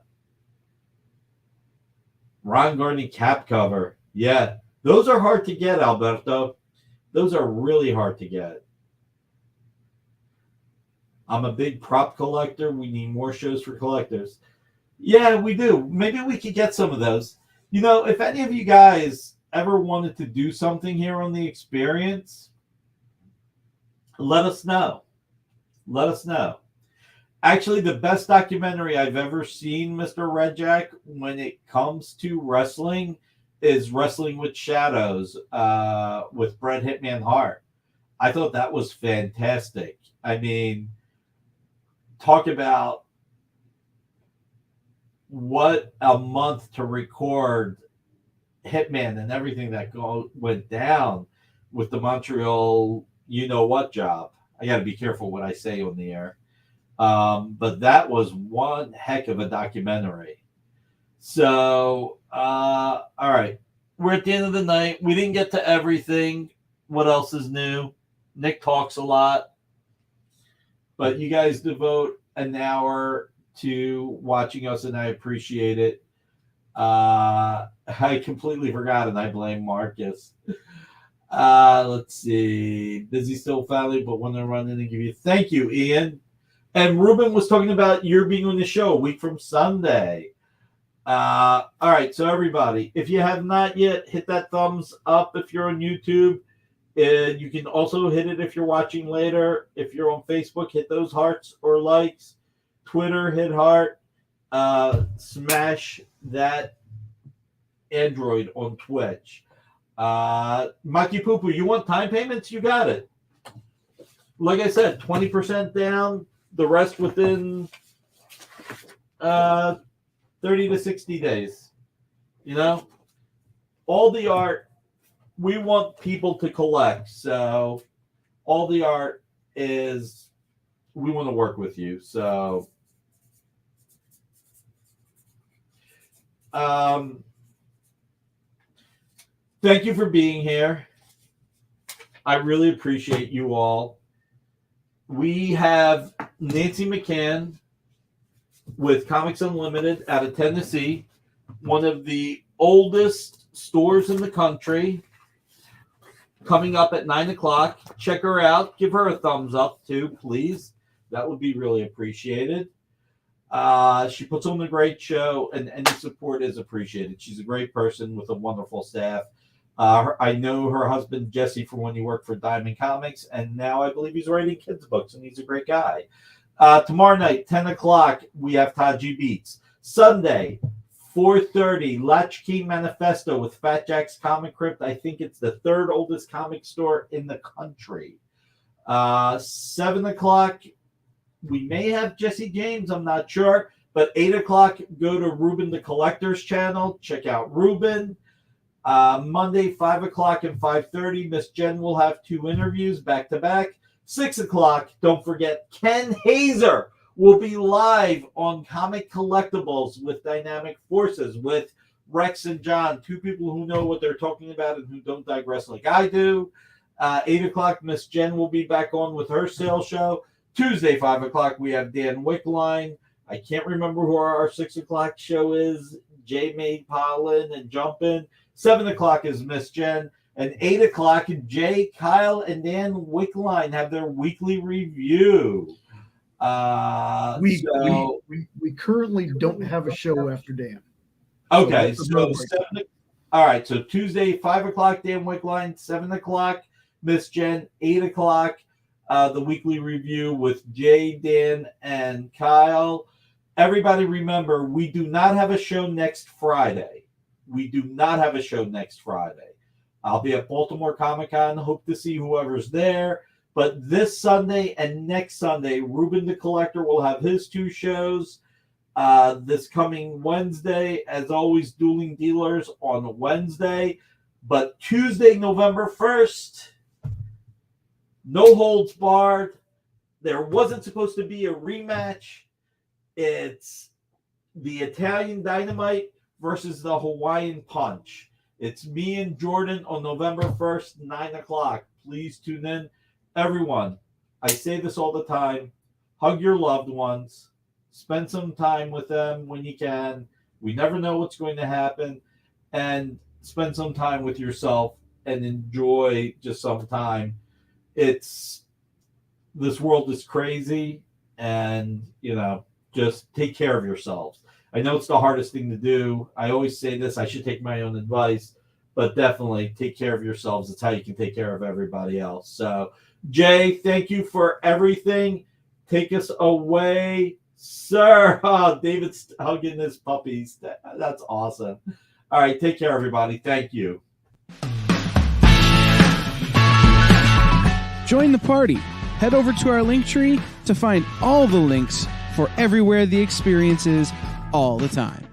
B: Garney cap cover. Yeah, those are hard to get, Alberto. Those are really hard to get. I'm a big prop collector. We need more shows for collectors. Yeah, we do. Maybe we could get some of those. You know, if any of you guys ever wanted to do something here on The Experience, let us know. Let us know. Actually, the best documentary I've ever seen, Mr. Redjack, when it comes to wrestling is Wrestling with Shadows with Bret Hitman Hart. I thought that was fantastic. I mean, talk about what a month to record hitman and everything that went down with the Montreal you-know-what job. I got to be careful what I say on the air. But that was one heck of a documentary. So, all right. We're at the end of the night. We didn't get to everything. What else is new? Nick talks a lot. But you guys devote an hour to watching us, and I appreciate it. I completely forgot, and I blame Marcus. Let's see. Busy still, family, but when they're running and give you. Thank you, Ian. And Ruben was talking about your being on the show a week from Sunday. All right, so everybody, if you have not yet, hit that thumbs up if you're on YouTube. And you can also hit it if you're watching later. If you're on Facebook, hit those hearts or likes. Twitter, hit heart. Smash that Android on Twitch. Maki Poo, you want time payments? You got it. Like I said, 20% down. The rest within 30 to 60 days. All the art, we want people to collect. So all the art is, we want to work with you. So thank you for being here. I really appreciate you all. We have Nancy Mccann with Comics Unlimited out of Tennessee, one of the oldest stores in the country, coming up at 9 o'clock. Check her out. Give her a thumbs up, too, please. That would be really appreciated. She puts on a great show, and any support is appreciated. She's a great person with a wonderful staff. I know her husband, Jesse, from when he worked for Diamond Comics, and now I believe he's writing kids' books, and he's a great guy. Tomorrow night, 10 o'clock, we have Taji Beats. Sunday, 4:30, Latchkey Manifesto with Fat Jack's Comic Crypt. I think it's the third oldest comic store in the country. 7 o'clock, we may have Jesse James, I'm not sure. But 8 o'clock, go to Ruben the Collector's channel. Check out Ruben. Monday, 5 o'clock and 5:30, Miss Jen will have 2 interviews back-to-back. 6 o'clock, don't forget, Ken Hazer will be live on Comic Collectibles with Dynamic Forces with Rex and John, 2 people who know what they're talking about and who don't digress like I do. 8 o'clock, Miss Jen will be back on with her sales show. Tuesday, 5 o'clock, we have Dan Wickline. I can't remember who our 6 o'clock show is. Jay Made Pollen and Jumpin'. 7 o'clock is Miss Jen. And 8 o'clock, Jay, Kyle, and Dan Wickline have their weekly review.
D: We currently don't have a show after Dan.
B: Okay, so all right, so Tuesday, 5 o'clock, Dan Wickline, 7 o'clock, Miss Jen, 8 o'clock, the weekly review with Jay, Dan, and Kyle. Everybody remember, we do not have a show next Friday. I'll be at Baltimore Comic-Con. Hope to see whoever's there. But this Sunday and next Sunday, Ruben the Collector will have his 2 shows. This coming Wednesday, as always, Dueling Dealers on Wednesday. But Tuesday, November 1st, no holds barred. There wasn't supposed to be a rematch. It's the Italian Dynamite versus the Hawaiian Punch. It's me and Jordan on November 1st, 9 o'clock. Please tune in. Everyone, I say this all the time. Hug your loved ones. Spend some time with them when you can. We never know what's going to happen. And spend some time with yourself and enjoy just some time. This world is crazy, and, just take care of yourselves. I know it's the hardest thing to do. I always say this. I should take my own advice, but definitely take care of yourselves. It's how you can take care of everybody else. So, Jay, thank you for everything. Take us away, sir. Oh, David's hugging his puppies. That's awesome. All right, take care, everybody. Thank you.
F: Join the party. Head over to our link tree to find all the links for everywhere the experience is all the time.